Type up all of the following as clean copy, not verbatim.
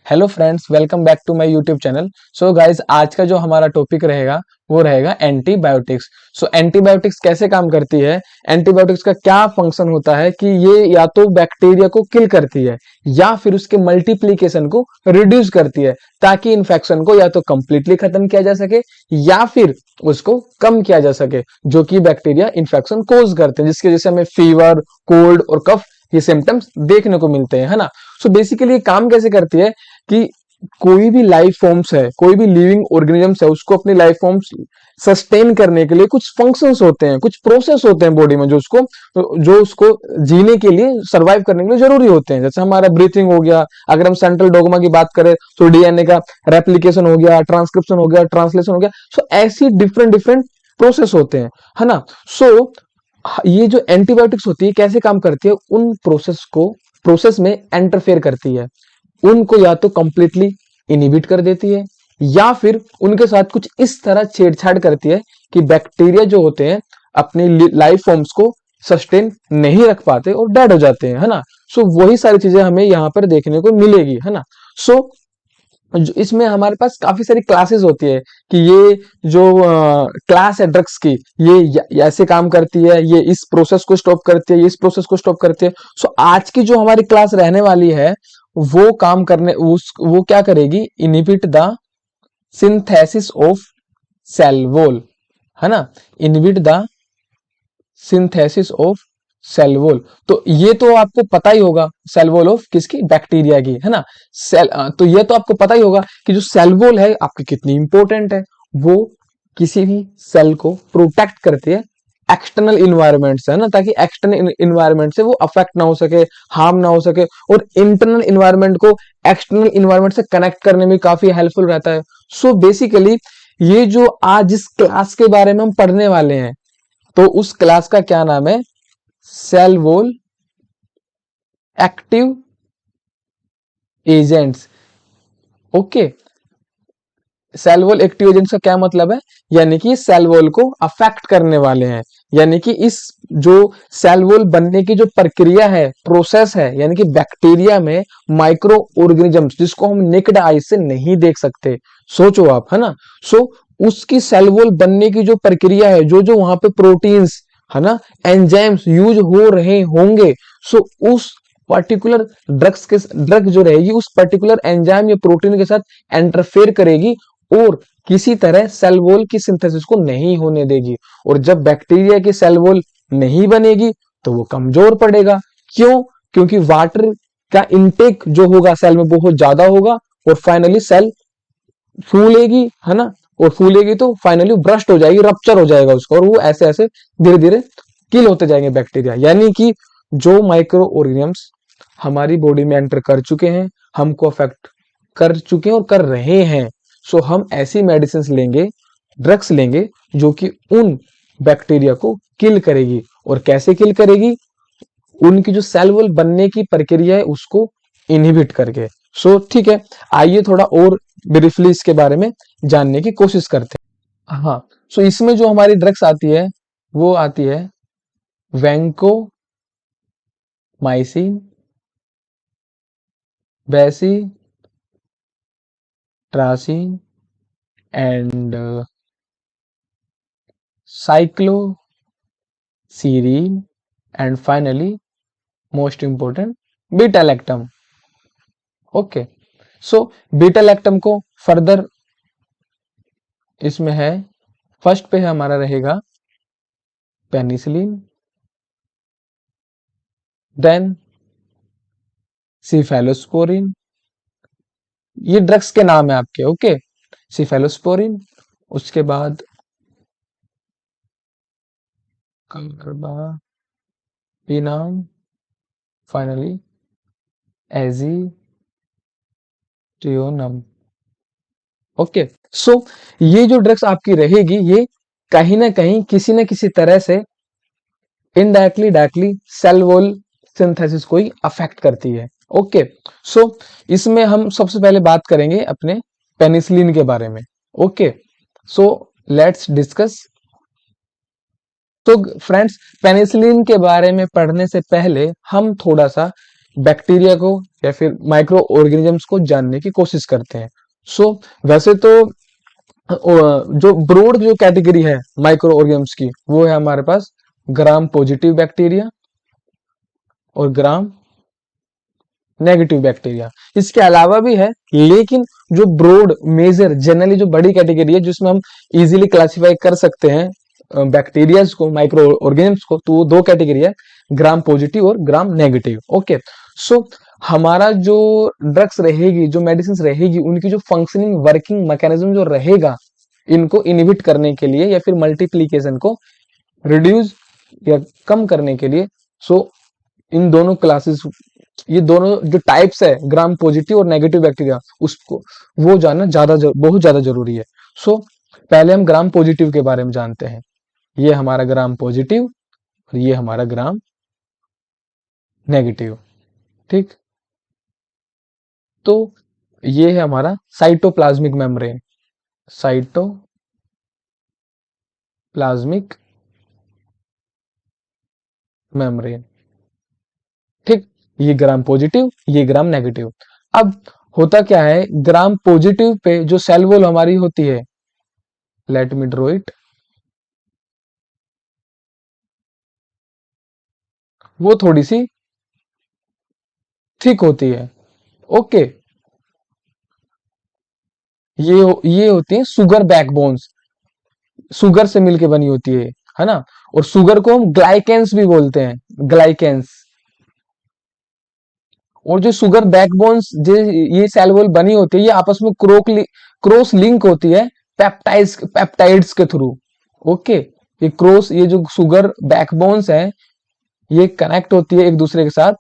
Hello friends, welcome back to my YouTube channel. So guys, आज का जो हमारा टॉपिक रहेगा वो रहेगा एंटीबायोटिक्स। सो एंटीबायोटिक्स कैसे काम करती है, एंटीबायोटिक्स का क्या फंक्शन होता है कि ये या तो बैक्टीरिया को किल करती है या फिर उसके मल्टीप्लीकेशन को रिड्यूस करती है, ताकि इन्फेक्शन को या तो कंप्लीटली खत्म किया जा सके या फिर उसको कम किया जा सके, जो कि बैक्टीरिया इन्फेक्शन कोज करते हैं, जिसकी वजह से हमें फीवर, कोल्ड और कफ ये सिम्टम्स देखने को मिलते हैं, है ना। सो बेसिकली ये काम कैसे करती है कि कोई भी लाइफ फॉर्म्स है, कोई भी लिविंग ऑर्गेनिजम्स है, उसको अपनी लाइफ फॉर्म्स सस्टेन करने के लिए कुछ फंक्शंस होते हैं, कुछ प्रोसेस होते हैं बॉडी में, जो उसको जीने के लिए, सरवाइव करने के लिए जरूरी होते हैं। जैसे हमारा ब्रीथिंग हो गया, अगर हम सेंट्रल डोगमा की बात करें तो डीएनए का रेप्लिकेशन हो गया, ट्रांसक्रिप्शन हो गया, ट्रांसलेशन हो गया। सो ऐसी डिफरेंट डिफरेंट प्रोसेस होते हैं, है ना। सो ये जो एंटीबायोटिक्स होती है कैसे काम करती है, उन प्रोसेस में इंटरफेयर करती है, उनको या तो कंप्लीटली इनिबिट कर देती है या फिर उनके साथ कुछ इस तरह छेड़छाड़ करती है कि बैक्टीरिया जो होते हैं अपनी लाइफ फॉर्म्स को सस्टेन नहीं रख पाते और डेड हो जाते हैं, है ना। सो वही सारी चीजें हमें यहाँ पर देखने को मिलेगी, है ना। सो इसमें हमारे पास काफी सारी क्लासेस होती है कि ये जो क्लास है ड्रग्स की, ये ऐसे काम करती है, ये इस प्रोसेस को स्टॉप करती है, ये इस प्रोसेस को स्टॉप करती है। सो आज की जो हमारी क्लास रहने वाली है वो काम करने वो क्या करेगी, inhibit the synthesis of cell wall, है ना। Inhibit the synthesis of cell wall. तो ये तो आपको पता ही होगा, सेल वॉल ऑफ किसकी, बैक्टीरिया की, है ना। तो ये तो आपको पता ही होगा कि जो सेल वॉल है आपकी कितनी इंपॉर्टेंट है। वो किसी भी सेल को प्रोटेक्ट करती है एक्सटर्नल इन्वायरमेंट से, है ना, ताकि एक्सटर्नल इन्वायरमेंट से वो अफेक्ट ना हो सके, हार्म ना हो सके, और इंटरनल इन्वायरमेंट को एक्सटर्नल इन्वायरमेंट से कनेक्ट करने में काफी हेल्पफुल रहता है। सो बेसिकली ये जो आज जिस क्लास के बारे में हम पढ़ने वाले हैं, तो उस क्लास का क्या नाम है, cell wall active agents. Okay, cell wall active agents का क्या मतलब है, यानी कि सेल वॉल को अफेक्ट करने वाले हैं, यानी कि इस जो सेल वॉल बनने की जो प्रक्रिया है, प्रोसेस है, यानी कि बैक्टीरिया में माइक्रो ऑर्गेनिजम्स जिसको हम नेक्ड आई से नहीं देख सकते, सोचो आप, है ना। सो उसकी सेल वॉल बनने की जो प्रक्रिया है, जो जो वहां पे प्रोटीन्स, है ना, एंजाइम्स यूज हो रहे होंगे, सो उस पर्टिकुलर ड्रग जो रहेगी उस पर्टिकुलर एंजाइम या प्रोटीन के साथ इंटरफेयर करेगी और किसी तरह सेल वॉल की सिंथेसिस को नहीं होने देगी। और जब बैक्टीरिया की सेल वॉल नहीं बनेगी तो वो कमजोर पड़ेगा। क्यों? क्योंकि वाटर का इनटेक जो होगा सेल में बहुत ज्यादा होगा और फाइनली सेल फूलेगी, है ना। और फूलेगी तो फाइनली ब्रस्ट हो जाएगी, रप्चर हो जाएगा उसका, और वो ऐसे ऐसे धीरे धीरे किल होते जाएंगे बैक्टीरिया। यानी कि जो माइक्रो ऑर्गेनिजम्स हमारी बॉडी में एंटर कर चुके हैं, हमको अफेक्ट कर चुके हैं और कर रहे हैं, सो हम ऐसी मेडिसिन लेंगे, ड्रग्स लेंगे जो कि उन बैक्टीरिया को किल करेगी। और कैसे किल करेगी, उनकी जो सेल वॉल बनने की प्रक्रिया है उसको इनहिबिट करके। सो ठीक है, आइए थोड़ा और ब्रीफली इसके बारे में जानने की कोशिश करते हैं। हाँ, सो इसमें जो हमारी ड्रग्स आती है वो आती है vancomycin, bacitracin and cycloserine and finally most important beta lactam. Okay, so beta lactam को फर्दर इसमें है, फर्स्ट पे हमारा रहेगा पेनिसिलिन, देन सिफेलोस्पोरिन, ये ड्रग्स के नाम है आपके। ओके, सिफेलोस्पोरिन, उसके बाद कार्बापिनाम, फाइनली एजीट्रियोनम। ओके, सो ये जो ड्रग्स आपकी रहेगी ये कहीं ना कहीं किसी न किसी तरह से indirectly directly cell wall synthesis को ही अफेक्ट करती है। ओके, सो इसमें हम सबसे पहले बात करेंगे अपने पेनिसिलिन के बारे में। Okay, so let's discuss. तो फ्रेंड्स, पेनिसिलिन के बारे में पढ़ने से पहले हम थोड़ा सा बैक्टीरिया को या फिर माइक्रो ऑर्गेनिजम्स को जानने की कोशिश करते हैं। सो वैसे तो जो ब्रॉड जो कैटेगरी है माइक्रो ऑर्गेनिजम्स की, वो है हमारे पास ग्राम पॉजिटिव बैक्टीरिया और ग्राम नेगेटिव बैक्टीरिया। इसके अलावा भी है, लेकिन जो ब्रॉड मेजर जनरली जो बड़ी कैटेगरी है जिसमें हम इजीली क्लासिफाई कर सकते हैं बैक्टीरियाज को, माइक्रो ऑर्गेनिम्स को, तो वो दो कैटेगरी है, ग्राम पॉजिटिव और ग्राम नेगेटिव। ओके, सो हमारा जो ड्रग्स रहेगी, जो मेडिसिन रहेगी, उनकी जो फंक्शनिंग वर्किंग मैकेनिज्म जो रहेगा, इनको इनहिबिट करने के लिए या फिर मल्टीप्लीकेशन को रिड्यूस या कम करने के लिए, सो इन दोनों क्लासेस, ये दोनों जो टाइप्स है ग्राम पॉजिटिव और नेगेटिव बैक्टीरिया, उसको वो जानना बहुत ज्यादा जरूरी है। सो पहले हम ग्राम पॉजिटिव के बारे में जानते हैं। ये हमारा ग्राम पॉजिटिव और ये हमारा ग्राम नेगेटिव। ठीक, तो ये है हमारा साइटोप्लाज्मिक मेम्ब्रेन, साइटोप्लाज्मिक मेम्ब्रेन। ठीक, ये ग्राम पॉजिटिव, ये ग्राम नेगेटिव। अब होता क्या है, ग्राम पॉजिटिव पे जो सेल वॉल हमारी होती है, लेट मी ड्रॉ इट, वो थोड़ी सी थिक होती है। ओके, ये होती है सुगर बैकबोन्स, सुगर से मिलके बनी होती है ना। और सुगर को हम ग्लाइकेंस भी बोलते हैं, ग्लाइकेंस। और जो शुगर बैकबोन्स जो ये सेल वॉल बनी होती है, ये आपस में क्रॉस लिंक होती है पेप्टाइड्स के थ्रू। ओके, ये जो शुगर बैकबोन्स है, ये कनेक्ट होती है एक दूसरे के साथ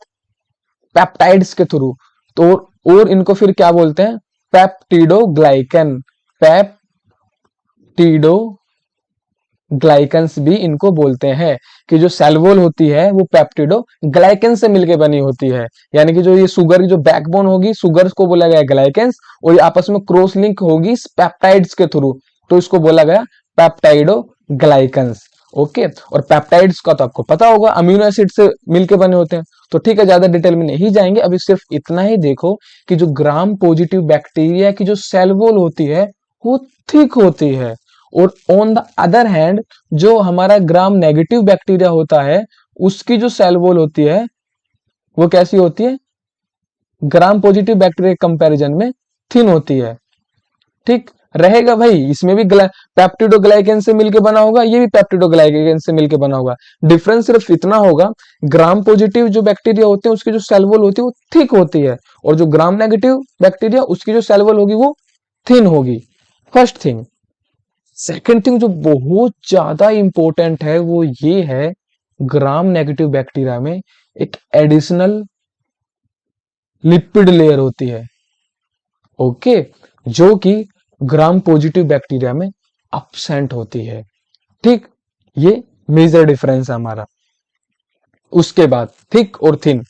पेप्टाइड्स के थ्रू। तो और इनको फिर क्या बोलते हैं, पेप्टिडोग्लाइकन, पेप्टिडो ग्लाइकन्स भी इनको बोलते हैं। कि जो सेल वॉल होती है वो पेप्टिडो ग्लाइकन से मिलकर बनी होती है, यानी कि जो ये शुगर की जो बैकबोन होगी, शुगर को बोला गया ग्लाइकेंस, और ये आपस में क्रॉस लिंक होगी पेप्टाइड्स के थ्रू, तो इसको बोला गया पेप्टाइडो ग्लाइकन्स। ओके, और पेप्टाइड्स का तो आपको पता होगा अमीनो एसिड से मिलके बने होते हैं। तो ठीक है, ज्यादा डिटेल में नहीं जाएंगे, अभी सिर्फ इतना ही देखो कि जो ग्राम पॉजिटिव बैक्टीरिया की जो सेल वॉल होती है वो थिक होती है, और ऑन द अदर हैंड जो हमारा ग्राम नेगेटिव बैक्टीरिया होता है, उसकी जो सेल वॉल होती है वो कैसी होती है, ग्राम पॉजिटिव बैक्टीरिया के कंपैरिजन में थिन होती है। ठीक रहेगा भाई, इसमें भी पेप्टिडोग्लाइकेन से मिलके बना होगा, ये भी पेप्टिडोग्लाइकेन से मिलके बना होगा। डिफरेंस सिर्फ इतना होगा, ग्राम पॉजिटिव जो बैक्टीरिया होते हैं उसकी जो सेल वॉल होती है वो थिक होती है, और जो ग्राम नेगेटिव बैक्टीरिया उसकी जो सेल वॉल होगी वो थिन होगी। First thing. सेकेंड थिंग जो बहुत ज्यादा इंपॉर्टेंट है वो ये है, ग्राम नेगेटिव बैक्टीरिया में एक एडिशनल लिपिड लेयर होती है। ओके, जो कि ग्राम पॉजिटिव बैक्टीरिया में अब्सेंट होती है। ठीक, ये मेजर डिफरेंस है हमारा। उसके बाद थिक और thin,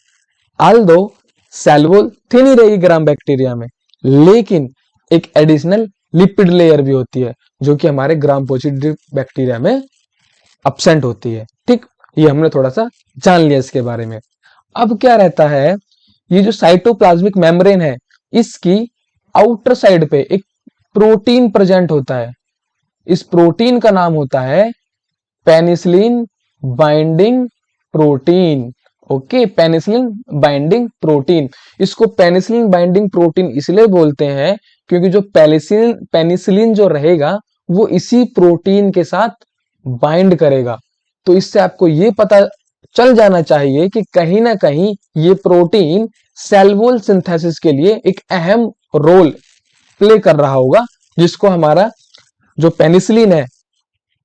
although cell wall thin ही रहेगी ग्राम बैक्टीरिया में, लेकिन एक एडिशनल लिपिड लेयर भी होती है जो कि हमारे ग्राम पॉजिटिव बैक्टीरिया में अब्सेंट होती है। ठीक, ये हमने थोड़ा सा जान लिया इसके बारे में। अब क्या रहता है, ये जो साइटोप्लाज्मिक मेम्ब्रेन है, इसकी आउटर साइड पे एक प्रोटीन प्रेजेंट होता है। इस प्रोटीन का नाम होता है penicillin binding protein. Okay, penicillin binding protein. इसको पेनिसिलिन बाइंडिंग प्रोटीन इसलिए बोलते हैं क्योंकि जो पेनिसिलिन जो रहेगा वो इसी प्रोटीन के साथ बाइंड करेगा। तो इससे आपको ये पता चल जाना चाहिए कि कहीं ना कहीं ये प्रोटीन सेल वॉल सिंथेसिस के लिए एक अहम रोल प्ले कर रहा होगा, जिसको हमारा जो पेनिसिलिन है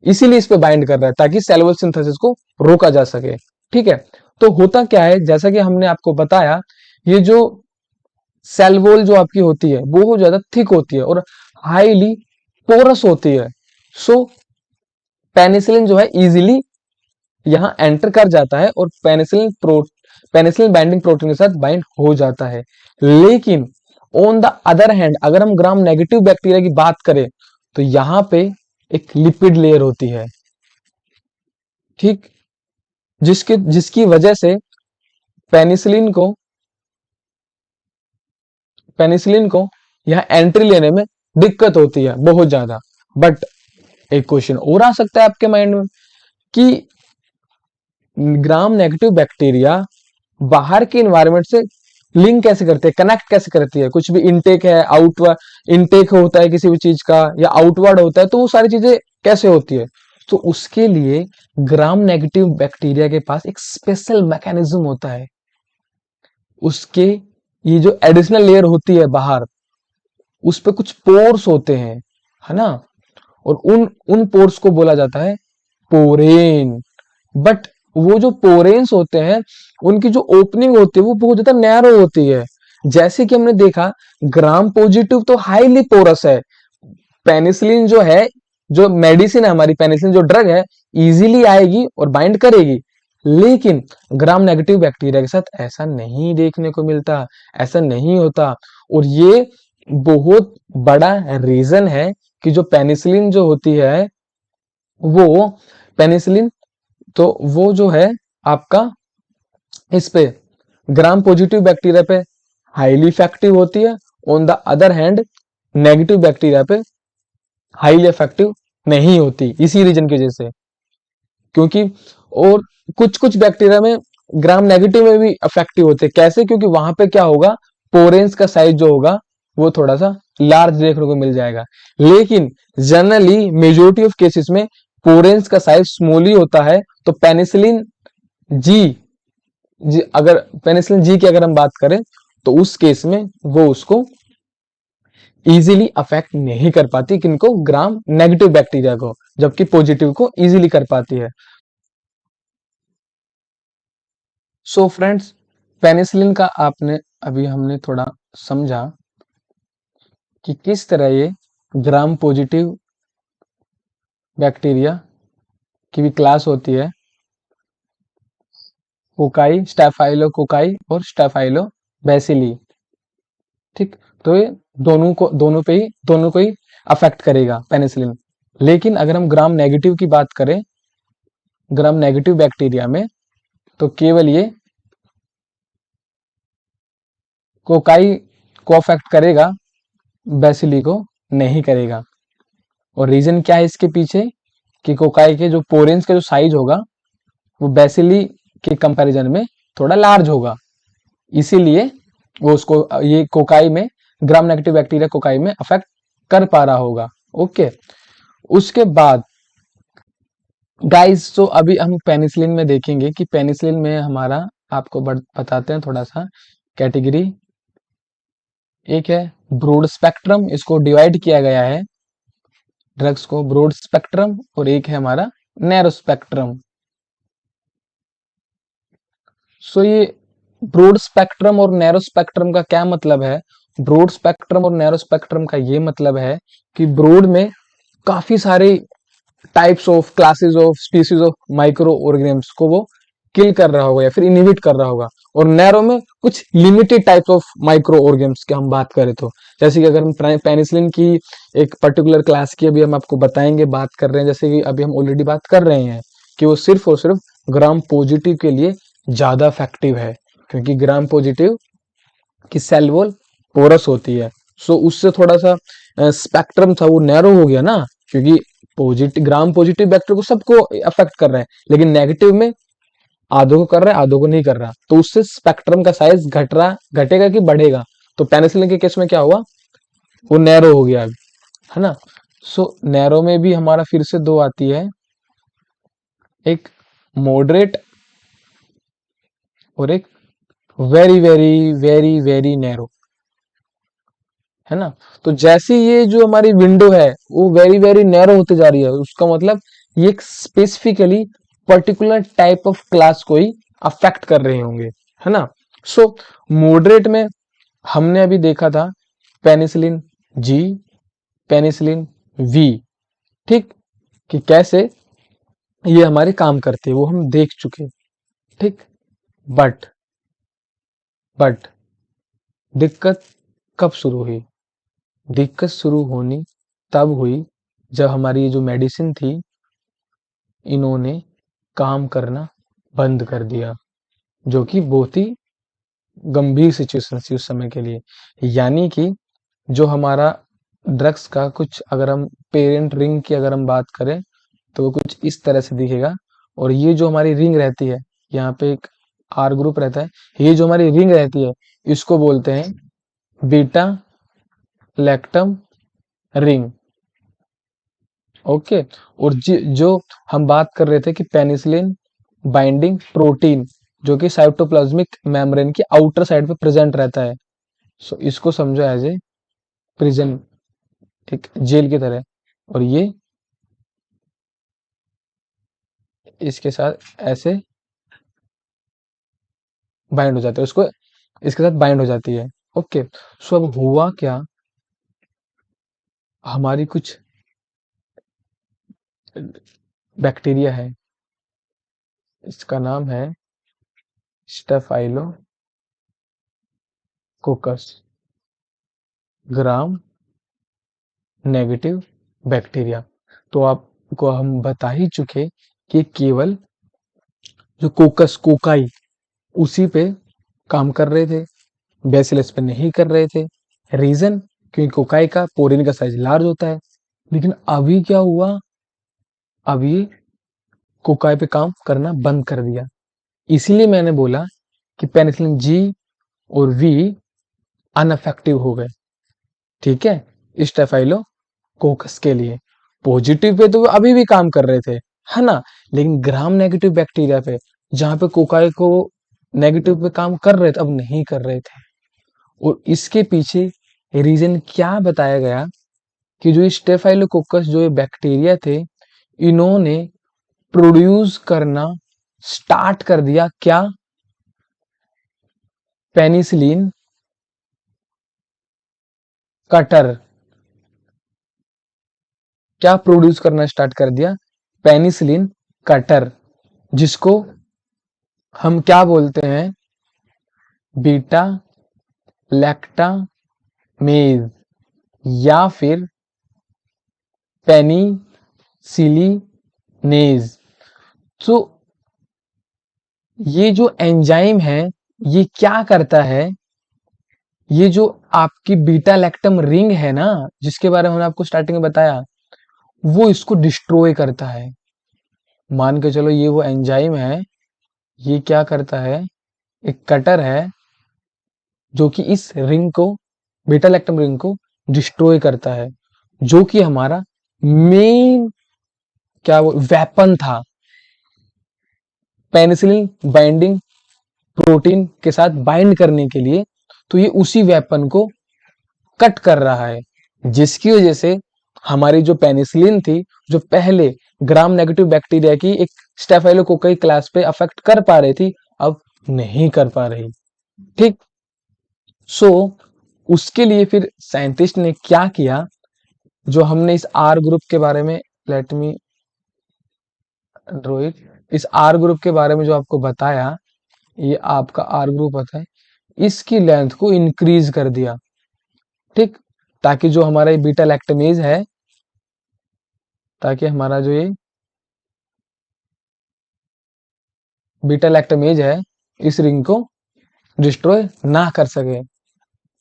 इसीलिए इस पे बाइंड कर रहा है ताकि सेल वॉल सिंथेसिस को रोका जा सके। ठीक है, तो होता क्या है, जैसा कि हमने आपको बताया, ये जो सेल वॉल जो आपकी होती है बहुत ज्यादा थिक होती है और हाईली पोरस होती है। सो पेनिसिलिन जो है इजीली यहां एंटर कर जाता है और पेनिसिलिन बाइंडिंग प्रोटीन के साथ बाइंड हो जाता है। लेकिन ऑन द अदर हैंड अगर हम ग्राम नेगेटिव बैक्टीरिया की बात करें तो यहां पे एक लिपिड लेयर होती है। ठीक, जिसकी वजह से पेनिसिलिन को पेनिसिलिन को यहाँ एंट्री लेने में दिक्कत होती है बहुत ज्यादा। बट एक क्वेश्चन और आ सकता है आपके माइंड में कि ग्राम नेगेटिव बैक्टीरिया बाहर के इन्वायरमेंट से लिंक कैसे करते हैं, कनेक्ट कैसे करती है। कुछ भी इनटेक है, आउटवर्ड इनटेक होता है किसी भी चीज का, या आउटवर्ड होता है, तो वो सारी चीजें कैसे होती है। तो उसके लिए ग्राम नेगेटिव बैक्टीरिया के पास एक स्पेशल मैकेनिज्म होता है। उसके ये जो एडिशनल लेयर होती है बाहर, उस पे कुछ पोर्स होते हैं, है ना, और उन उन पोर्स को बोला जाता है पोरेन। बट वो जो पोरेन्स होते हैं, उनकी जो ओपनिंग होती है वो बहुत ज्यादा नैरो होती है। जैसे कि हमने देखा, ग्राम पॉजिटिव तो हाईली पोरस है। पेनिसिलिन जो है, जो मेडिसिन है हमारी, पेनिसिलिन जो ड्रग है, इजीली आएगी और बाइंड करेगी। लेकिन ग्राम नेगेटिव बैक्टीरिया के साथ ऐसा नहीं देखने को मिलता, ऐसा नहीं होता। और ये बहुत बड़ा रीजन है कि जो पेनिसिलिन जो होती है, वो पेनिसिलिन तो वो जो है आपका इस पे ग्राम पॉजिटिव बैक्टीरिया पे हाईली इफेक्टिव होती है। On the other hand negative bacteria पे हाईली इफेक्टिव नहीं होती, इसी रीजन की वजह से। क्योंकि और कुछ कुछ बैक्टीरिया में ग्राम नेगेटिव में भी इफेक्टिव होते हैं। कैसे? क्योंकि वहां पे क्या होगा, पोरेंस का साइज जो होगा वो थोड़ा सा लार्ज देखने को मिल जाएगा। लेकिन जनरली मेजोरिटी ऑफ केसेस में पोरेंस का साइज स्मॉल ही होता है। तो पेनिसिलिन जी जी अगर पेनिसिलिन जी की अगर हम बात करें, तो उस केस में वो उसको इजीली अफेक्ट नहीं कर पाती, किनको, ग्राम नेगेटिव बैक्टीरिया को, जबकि पॉजिटिव को इजीली कर पाती है। सो फ्रेंड्स, पेनिसिलिन का आपने अभी हमने थोड़ा समझा कि किस तरह ये ग्राम पॉजिटिव बैक्टीरिया की भी क्लास होती है, कोकाई, स्टेफाइलोकोकाई और स्टेफाइलोबैसिली। ठीक, तो ये दोनों को ही अफेक्ट करेगा पेनिसिलिन। लेकिन अगर हम ग्राम नेगेटिव की बात करें, ग्राम नेगेटिव बैक्टीरिया में, तो केवल ये कोकाई को अफेक्ट करेगा, बैसिली को नहीं करेगा। और रीजन क्या है इसके पीछे, कि कोकाई के जो पोरेंस का जो साइज होगा वो बैसिली के कंपैरिजन में थोड़ा लार्ज होगा, इसीलिए वो उसको ये कोकाई में, ग्राम नेगेटिव बैक्टीरिया कोकाई में अफेक्ट कर पा रहा होगा। ओके, उसके बाद गाइस, तो अभी हम पेनिसिलिन में देखेंगे कि पेनिसिलिन में हमारा, आपको बताते हैं थोड़ा सा कैटेगरी। एक है ब्रॉड स्पेक्ट्रम, इसको डिवाइड किया गया है ड्रग्स को, ब्रॉड स्पेक्ट्रम, और एक है हमारा नैरो स्पेक्ट्रम। सो ये ब्रॉड स्पेक्ट्रम और नैरो स्पेक्ट्रम का क्या मतलब है? ब्रॉड स्पेक्ट्रम और नैरो स्पेक्ट्रम का ये मतलब है कि ब्रॉड में काफी सारे types of, classes of, species of microorganisms को वो किल कर रहा होगा या फिर इनहिबिट कर रहा होगा। और नैरो में कुछ limited types of micro organisms की हम बात करें तो, जैसे कि अगर हम पेनिसिलिन की एक पर्टिकुलर क्लास की अभी हम आपको बताएंगे, बात कर रहे हैं, जैसे कि अभी हम ऑलरेडी बात कर रहे हैं कि वो सिर्फ और सिर्फ ग्राम पॉजिटिव के लिए ज्यादा इफेक्टिव है, क्योंकि ग्राम पॉजिटिव की सेल वॉल पोरस होती है। सो उससे थोड़ा सा स्पेक्ट्रम था वो नैरो हो गया ना, क्योंकि पॉजिटिव, ग्राम पॉजिटिव बैक्टीरिया को सबको अफेक्ट कर रहे हैं, लेकिन नेगेटिव में आधों को कर रहा है, आधों को नहीं कर रहा। तो उससे स्पेक्ट्रम का साइज घटेगा कि बढ़ेगा? तो पेनिसिलिन के केस में क्या हुआ, वो नैरो हो गया, है ना। सो नैरो में भी हमारा फिर से दो आती है, एक मॉडरेट और एक very very very very narrow, है ना। तो जैसे ये जो हमारी विंडो है वो वेरी वेरी नैरो होते जा रही है, उसका मतलब ये एक specifically particular type of class को ही अफेक्ट कर रहे होंगे, है ना। सो मॉडरेट में हमने अभी देखा था पेनिसिलिन जी, पेनिसिलिन वी, ठीक, कि कैसे ये हमारे काम करते हैं वो हम देख चुके, ठीक। बट बट दिक्कत कब शुरू हुई? दिक्कत शुरू होनी तब हुई जब हमारी ये जो मेडिसिन थी, इन्होंने काम करना बंद कर दिया, जो कि बहुत ही गंभीर सिचुएशन थी उस समय के लिए। यानी कि जो हमारा ड्रग्स का कुछ, अगर हम पेरेंट रिंग की अगर हम बात करें, तो वो कुछ इस तरह से दिखेगा। और ये जो हमारी रिंग रहती है, यहाँ पे एक आर ग्रुप रहता है, ये जो हमारी रिंग रहती है, इसको बोलते हैं बीटा लैक्टम रिंग। ओके। और जो हम बात कर रहे थे कि पेनिसिलिन बाइंडिंग प्रोटीन, जो कि साइटोप्लाज्मिक मेम्ब्रेन की आउटर साइड पे प्रेजेंट रहता है। सो इसको समझो एज ए प्रिजन, एक जेल की तरह। और ये इसके साथ ऐसे बाइंड हो जाता है, उसको इसके साथ बाइंड हो जाती है। ओके। सो अब हुआ क्या, हमारी कुछ बैक्टीरिया है, इसका नाम है स्टेफाइलोकोकस ग्राम नेगेटिव बैक्टीरिया। तो आपको हम बता ही चुके कि केवल जो कोकस कोकाई उसी पे काम कर रहे थे, बेसिलस पे नहीं कर रहे थे। रीजन, क्योंकि कोकाई का पोरिन का साइज लार्ज होता है। लेकिन अभी क्या हुआ, अभी कोकाई पे काम करना बंद कर दिया। इसीलिए मैंने बोला कि पेनिसिलिन जी और वी अनअफेक्टिव हो गए। ठीक है, स्टेफाइलोकोकस के लिए पॉजिटिव पे तो वो अभी भी काम कर रहे थे, है ना। लेकिन ग्राम नेगेटिव बैक्टीरिया पे, जहां पे कोकाई को नेगेटिव पे काम कर रहे थे, अब नहीं कर रहे थे। और इसके पीछे रीजन क्या बताया गया, कि जो स्टेफाइलोकोकस जो ये बैक्टीरिया थे, इन्होंने प्रोड्यूस करना स्टार्ट कर दिया क्या, पेनिसिलिन कटर। क्या प्रोड्यूस करना स्टार्ट कर दिया, पेनिसिलिन कटर, जिसको हम क्या बोलते हैं, बीटा लैक्टामेज, या फिर पेनिसिलिनेज। तो ये जो एंजाइम है, ये क्या करता है, ये जो आपकी बीटा लैक्टम रिंग है ना, जिसके बारे में मैंने आपको स्टार्टिंग में बताया, वो इसको डिस्ट्रॉय करता है। मान के चलो ये वो एंजाइम है, ये क्या करता है, एक कटर है जो कि इस रिंग को, बीटा लैक्टम रिंग को डिस्ट्रॉय करता है, जो कि हमारा मेन क्या वो वेपन था, पेनिसिलिन बाइंडिंग प्रोटीन के साथ बाइंड करने के लिए। तो ये उसी वेपन को कट कर रहा है, जिसकी वजह से हमारी जो पेनिसिलिन थी, जो पहले ग्राम नेगेटिव बैक्टीरिया की एक स्टेफाइलोकोकाई क्लास पे अफेक्ट कर पा रही थी, अब नहीं कर पा रही। ठीक। सो उसके लिए फिर साइंटिस्ट ने क्या किया, जो हमने इस आर ग्रुप के बारे में, लेट मी ड्रॉ इट, इस आर ग्रुप के बारे में जो आपको बताया, ये आपका आर ग्रुप होता है, इसकी लेंथ को इंक्रीज कर दिया। ठीक। ताकि जो हमारा ये बीटा लैक्टमेज है, ताकि हमारा जो ये बीटा लैक्टमेज है, इस रिंग को डिस्ट्रॉय ना कर सके।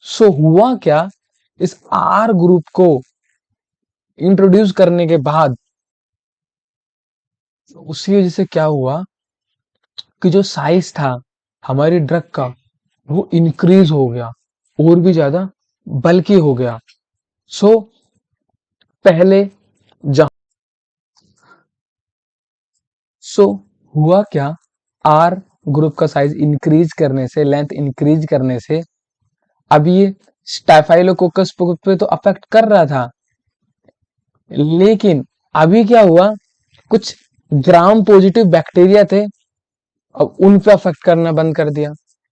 सो हुआ क्या, इस आर ग्रुप को इंट्रोड्यूस करने के बाद उसकी वजह से क्या हुआ, कि जो साइज था हमारी ड्रग का, वो इंक्रीज हो गया, और भी ज्यादा बल्कि हो गया। सो पहले जहां, सो हुआ क्या, आर ग्रुप का साइज इंक्रीज करने से, लेंथ इंक्रीज करने से, अब ये स्टाफाइलोकोकस पे तो अफेक्ट कर रहा था, लेकिन अभी क्या हुआ, कुछ ग्राम पॉजिटिव बैक्टीरिया थे, अब उन पे अफेक्ट करना बंद कर दिया।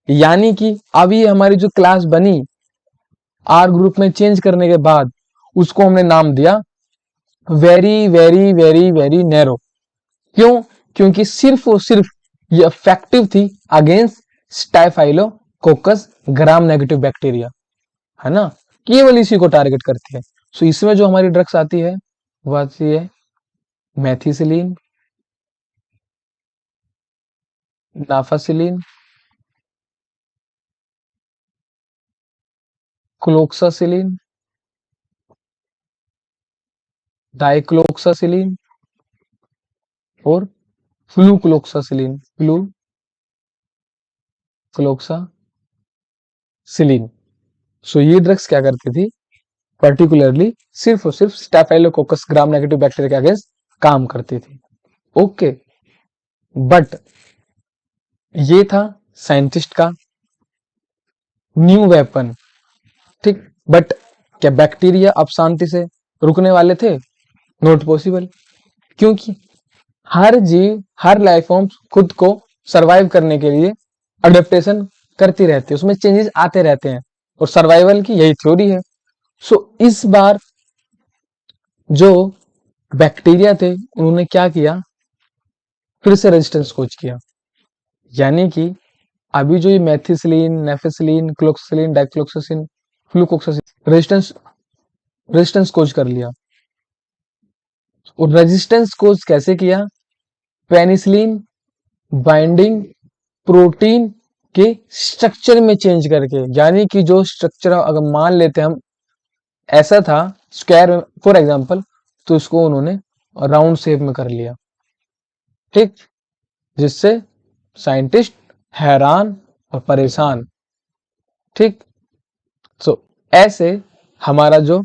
यानी कि अभी हमारी जो क्लास बनी आर ग्रुप में चेंज करने के बाद, उसको हमने नाम दिया very very very very narrow. क्यों, क्योंकि सिर्फ और सिर्फ ये इफेक्टिव थी अगेंस्ट स्टाइफाइलोकोकस ग्राम नेगेटिव बैक्टीरिया, है ना, केवल इसी को टारगेट करती है। सो इसमें जो हमारी ड्रग्स आती है, वो आती है मैथिसिलिन, नाफासिलिन, क्लोक्सासिलिन, डाइक्लोक्सासिलिन और फ्लूक्लोक्सासिलिन, फ्लूक्लोक्सासिलिन। सो ये ड्रग्स क्या करती थी, पर्टिकुलरली सिर्फ और सिर्फ स्टेफाइलोकोकस ग्राम नेगेटिव बैक्टीरिया के अगेंस्ट काम करती थी। ओके, बट ये था साइंटिस्ट का न्यू वेपन, ठीक। बट क्या बैक्टीरिया अब शांति से रुकने वाले थे? नॉट पॉसिबल, क्योंकि हर जीव, हर लाइफ फॉर्म खुद को सरवाइव करने के लिए अडेप्टेशन करती रहती है, उसमें चेंजेस आते रहते हैं, और सर्वाइवल की यही थ्योरी है। सो इस बार जो बैक्टीरिया थे उन्होंने क्या किया, फिर से रेजिस्टेंस खोज किया। यानी कि अभी जो ये मेथिसिलिन, नेफेसिलिन, क्लोक्सासिलिन, डाइक्लोक्सासिन, फ्लूकोक्सासिन रेजिस्टेंस खोज कर लिया। और रेजिस्टेंस खोज कैसे किया? पेनिसिलिन बाइंडिंग प्रोटीन के स्ट्रक्चर में चेंज करके। यानी कि जो स्ट्रक्चर अगर मान लेते हम ऐसा था स्क्वायर फॉर एग्जांपल, तो इसको उन्होंने राउंड शेप में कर लिया, ठीक, जिससे साइंटिस्ट हैरान और परेशान, ठीक। सो ऐसे हमारा जो,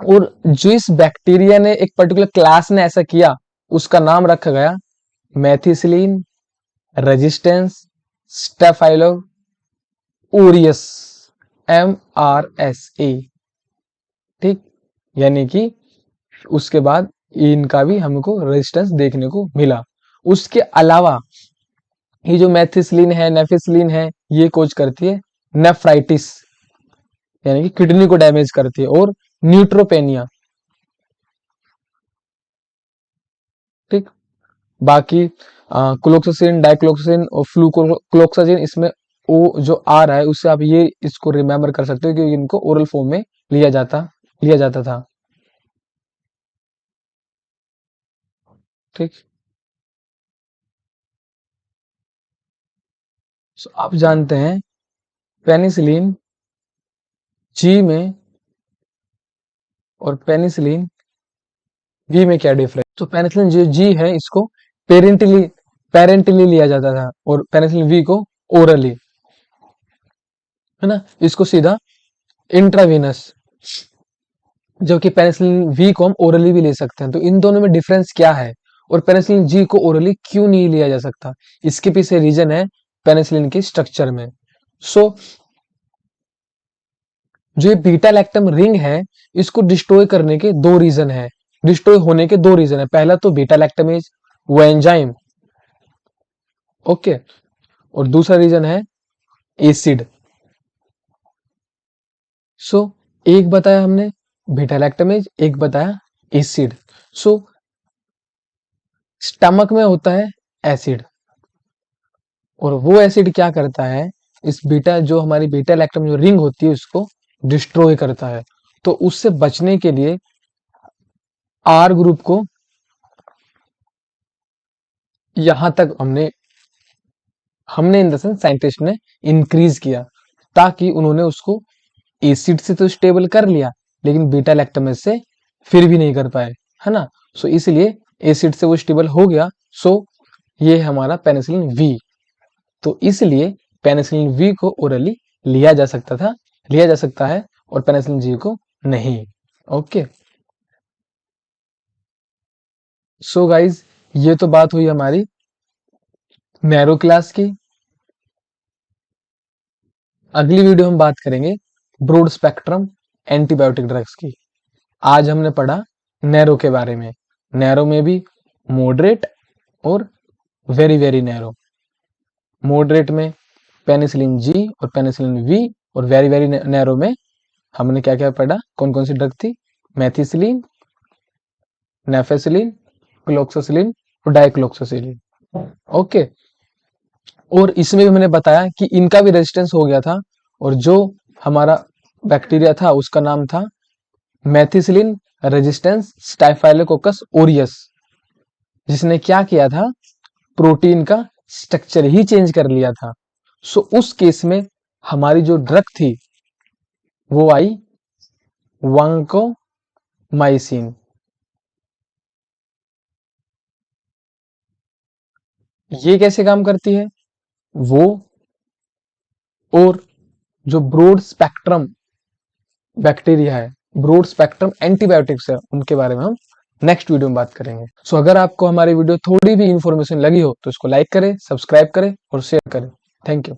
और जो इस बैक्टीरिया ने एक पर्टिकुलर क्लास ने ऐसा किया, उसका नाम रखा गया methicillin resistance staphylo Orius, MRSA, ठीक। यानी कि उसके बाद इनका भी हमको रेजिस्टेंस देखने को मिला। उसके अलावा ये जो मेथिसिलिन है, नेफिसिलिन है, ये कोज करती है नेफ्राइटिस, यानी कि किडनी को डैमेज करती है, और न्यूट्रोपेनिया, ठीक। बाकी क्लोक्सासिन, डाइक्लोक्सासिन और फ्लूक्लोक्सासिन, इसमें ओ जो आ रहा है उससे आप ये इसको रिमेम्बर कर सकते हो कि इनको ओरल फॉर्म में लिया जाता था, ठीक। सो आप जानते हैं पेनिसिलिन जी में और पेनिसिलिन वी में क्या डिफरेंस? तो पेनिसिलिन जो जी है इसको पेरेंटली पेरेंटली लिया जाता था, और पेनिसिलिन वी को ओरली, है ना, इसको सीधा इंट्रावीनस, जबकि पेनिसिलिन वी को हम ओरली भी ले सकते हैं। तो इन दोनों में डिफरेंस क्या है, और पेनिसिलिन जी को ओरली क्यों नहीं लिया जा सकता? इसके पीछे रीजन है पेनिसिलिन के स्ट्रक्चर में। सो जो ये बीटा लैक्टम रिंग है, इसको डिस्ट्रॉय करने के दो रीजन है, डिस्ट्रॉय होने के दो रीजन है। पहला तो बीटा लैक्टमेज, वो एंजाइम, ओके, और दूसरा रीजन है एसिड। सो एक बताया हमने बीटा लैक्टमेज, एक बताया एसिड। सो स्टमक में होता है एसिड, और वो एसिड क्या करता है, इस बीटा जो हमारी बीटा लैक्टम जो रिंग होती है उसको डिस्ट्रॉय करता है। तो उससे बचने के लिए आर ग्रुप को यहां तक हमने इन द सेंस साइंटिस्ट ने इंक्रीज किया, ताकि उन्होंने उसको एसिड से तो स्टेबल कर लिया, लेकिन बीटा लैक्टमेज से फिर भी नहीं कर पाए, है ना। सो इसलिए एसिड से वो स्टेबल हो गया। सो ये हमारा पेनिसिलिन वी। तो इसलिए पेनिसिलिन वी को ओरली लिया जा सकता है, और पेनिसिलिन जी को नहीं। ओके, सो गाइज, ये तो बात हुई हमारी नैरो क्लास की। अगली वीडियो हम बात करेंगे ब्रॉड स्पेक्ट्रम एंटीबायोटिक ड्रग्स की। आज हमने पढ़ा नैरो के बारे में, नैरो में भी मॉडरेट और वेरी वेरी नैरो। मॉडरेट में पेनिसिलिन जी और पेनिसिलिन वी, और वेरी वेरी नैरो में हमने क्या क्या पढ़ा, कौन कौन सी ड्रग थी, मेथिसिलिन, नेफेसिलिन, क्लोक्सासिलिन और डाइक्लोक्सासिलिन। ओके, और इसमें भी मैंने बताया कि इनका भी रेजिस्टेंस हो गया था, और जो हमारा बैक्टीरिया था उसका नाम था मेथिसिलिन रेजिस्टेंस स्टाइफाइलोकोकस ओरियस, जिसने क्या किया था, प्रोटीन का स्ट्रक्चर ही चेंज कर लिया था। सो उस केस में हमारी जो ड्रग थी वो आई वांकोमाइसिन। ये कैसे काम करती है? वो और जो ब्रॉड स्पेक्ट्रम बैक्टीरिया है, ब्रॉड स्पेक्ट्रम एंटीबायोटिक्स है, उनके बारे में हम नेक्स्ट वीडियो में बात करेंगे। सो अगर आपको हमारी वीडियो थोड़ी भी इंफॉर्मेशन लगी हो तो इसको लाइक करें, सब्सक्राइब करें और शेयर करें। Thank you.